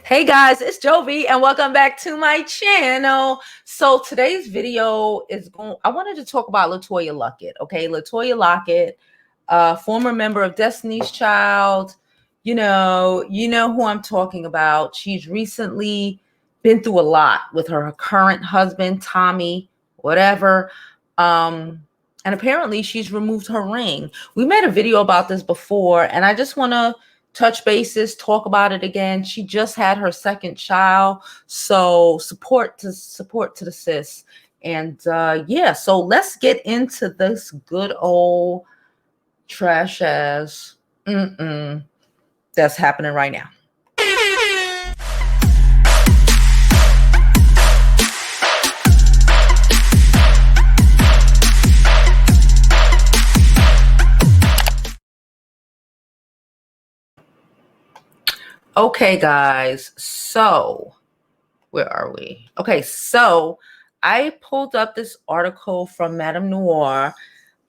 Hey guys, it's Jovi and welcome back to my channel. So today's video I wanted to talk about Letoya Luckett. Okay, Letoya Luckett, former member of Destiny's Child. You know who I'm talking about. She's recently been through a lot with her current husband, Tommy, whatever. And apparently she's removed her ring. We made a video about this before, and I just want to touch bases, talk about it again. She just had her second child, so support to the sis. And yeah, so let's get into this good old trash ass that's happening right now. Okay, guys, so where are we? Okay, so I pulled up this article from Madame Noir.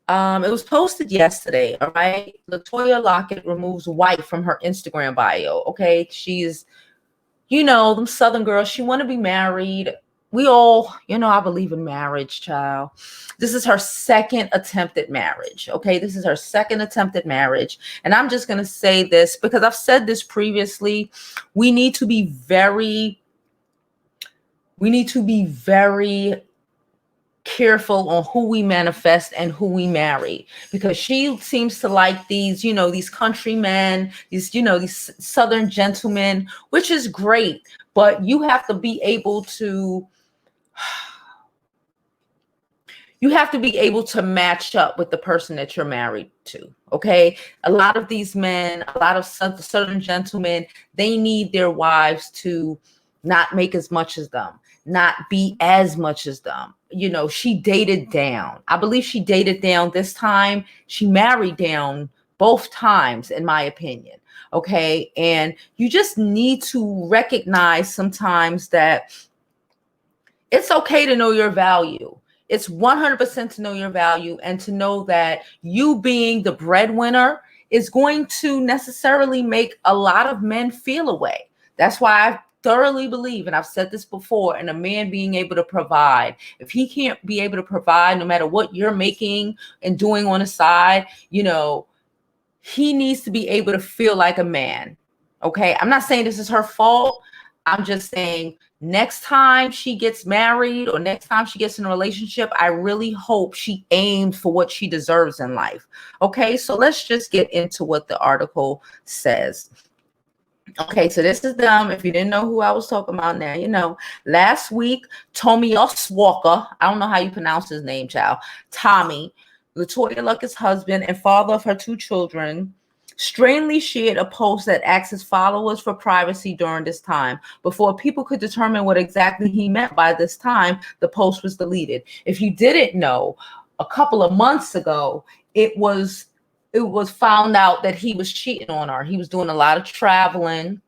It was posted yesterday, all right? Letoya Luckett removes wife from her Instagram bio, okay? She's, them Southern girls, she want to be married. We all, I believe in marriage, child. This is her second attempt at marriage, okay? This is her second attempt at marriage. And I'm just going to say this because I've said this previously. We need to be very careful on who we manifest and who we marry, because she seems to like these, these countrymen, these Southern gentlemen, which is great, but you have to be able to match up with the person that you're married to. Okay. A lot of these men, a lot of Southern gentlemen, they need their wives to not make as much as them, not be as much as them. She dated down. I believe she dated down this time. She married down both times, in my opinion. Okay. And you just need to recognize sometimes that it's okay to know your value. It's 100% to know your value, and to know that you being the breadwinner is going to necessarily make a lot of men feel away. That's why I thoroughly believe, and I've said this before, in a man being able to provide. If he can't be able to provide, no matter what you're making and doing on the side, he needs to be able to feel like a man. Okay. I'm not saying this is her fault. I'm just saying next time she gets married or next time she gets in a relationship, I really hope she aims for what she deserves in life. Okay. So let's just get into what the article says. Okay, so this is them. If you didn't know who I was talking about, now you know. Last week, Tommy Walker, I don't know how you pronounce his name, child. Tommy, Letoya Luckett's husband and father of her two children, strangely shared a post that asked his followers for privacy during this time. Before people could determine what exactly he meant by this time, the post was deleted. If you didn't know, a couple of months ago, it was found out that he was cheating on her. He was doing a lot of traveling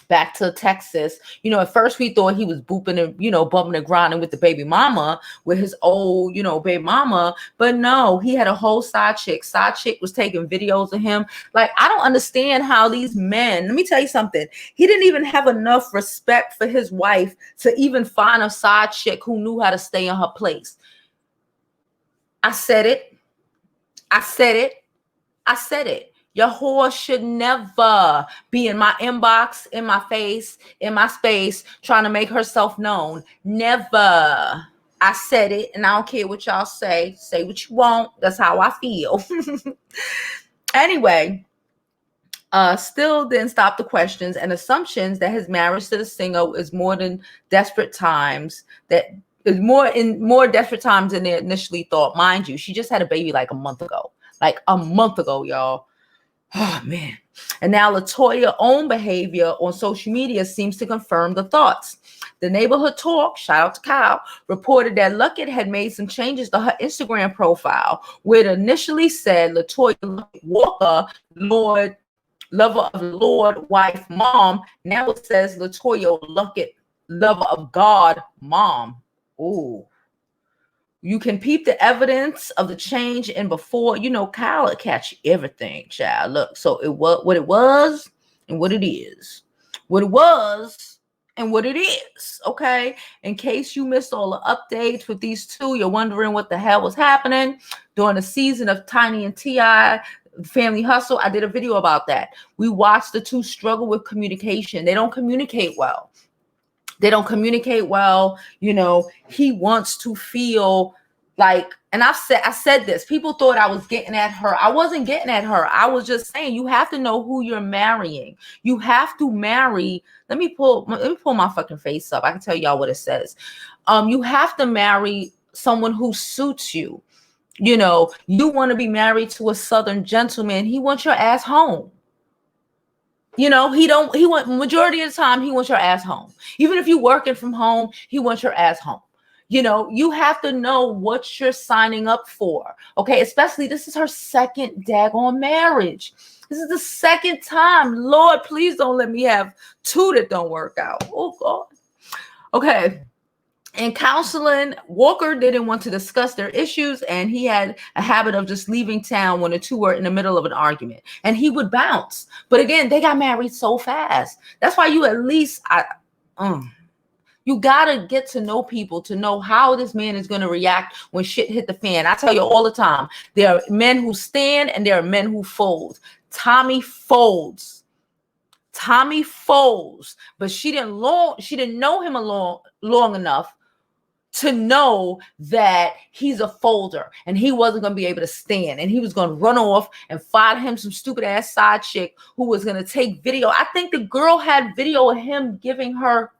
back to Texas. At first we thought he was bumping and grinding with the baby mama, with his old, baby mama. But no, he had a whole side chick. Side chick was taking videos of him. Like, I don't understand how these men, let me tell you something. He didn't even have enough respect for his wife to even find a side chick who knew how to stay in her place. I said it. Your whore should never be in my inbox, in my face, in my space, trying to make herself known. Never. I said it, and I don't care what y'all say. Say what you want. That's how I feel. Anyway, still didn't stop the questions and assumptions that his marriage to the singer is more than desperate times. That is more desperate times than they initially thought. Mind you, she just had a baby like a month ago. Y'all. Oh, man. And now Letoya's own behavior on social media seems to confirm the thoughts. The Neighborhood Talk, shout out to Kyle, reported that Luckett had made some changes to her Instagram profile, where it initially said Letoya Walker, Lord, lover of Lord, wife, mom. Now it says Letoya Luckett, lover of God, mom. Ooh. You can peep the evidence of the change in before. Kyle will catch everything, child. Look, so it was what it was and what it is. what it was and what it is, okay? In case you missed all the updates with these two, you're wondering what the hell was happening during the season of Tiny and T.I., Family Hustle. I did a video about that. We watched the two struggle with communication. They don't communicate well. They don't communicate well. You know, he wants to feel like, and I said this, people thought I was getting at her. I wasn't getting at her. I was just saying, you have to know who you're marrying. You have to marry. Let me pull my fucking face up. I can tell y'all what it says. You have to marry someone who suits you. You know, you want to be married to a Southern gentleman. He wants your ass home. You know, he want majority of the time, he wants your ass home. Even if you're working from home, he wants your ass home. You know, you have to know what you're signing up for. Okay, especially this is her second daggone marriage. This is the second time. Lord, please don't let me have two that don't work out. Oh, God. Okay. In counseling, Walker didn't want to discuss their issues, and he had a habit of just leaving town when the two were in the middle of an argument, and he would bounce. But again, they got married so fast. That's why you at least, you got to get to know people to know how this man is going to react when shit hit the fan. I tell you all the time, there are men who stand and there are men who fold. Tommy folds. Tommy folds, but she didn't know him long enough to know that he's a folder and he wasn't going to be able to stand, and he was going to run off and find him some stupid ass side chick who was going to take video. I think the girl had video of him giving her,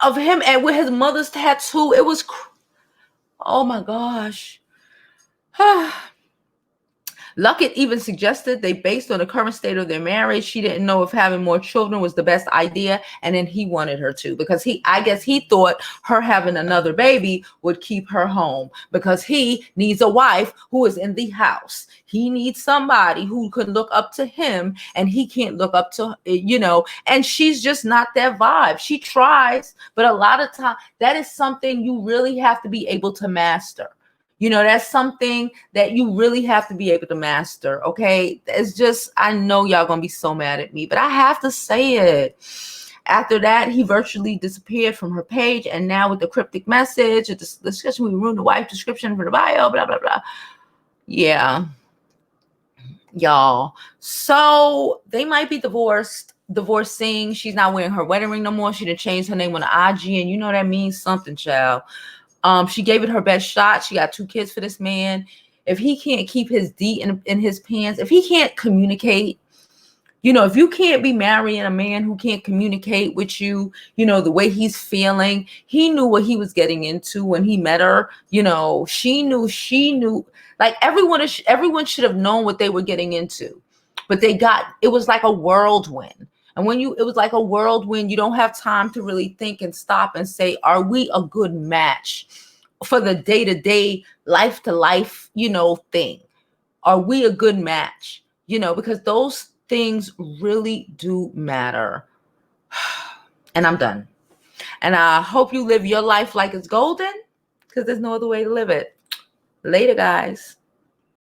of him and with his mother's tattoo. It was, oh my gosh. Luckett even suggested they, based on the current state of their marriage, she didn't know if having more children was the best idea, and then he wanted her to, because I guess he thought her having another baby would keep her home, because he needs a wife who is in the house. He needs somebody who could look up to him, and he can't look up to, you know, and she's just not that vibe. She tries, but a lot of time that is something you really have to be able to master. You know, that's something that you really have to be able to master, okay? It's just, I know y'all gonna be so mad at me, but I have to say it. After that, he virtually disappeared from her page, and now with the cryptic message, the discussion, we ruined the wife description for the bio, blah, blah, blah. Yeah, y'all. So they might be divorcing. She's not wearing her wedding ring no more. She done changed her name on the IG, and you know that means something, child. She gave it her best shot. She got 2 kids for this man. If he can't keep his D in his pants, if he can't communicate, you know, if you can't be marrying a man who can't communicate with you, you know, the way he's feeling, he knew what he was getting into when he met her. You know, she knew, like everyone should have known what they were getting into, but it was like a whirlwind. And when it was like a whirlwind, you don't have time to really think and stop and say, are we a good match for the day-to-day, life-to-life, you know, thing? Are we a good match? You know, because those things really do matter. And I'm done. And I hope you live your life like it's golden, because there's no other way to live it. Later, guys.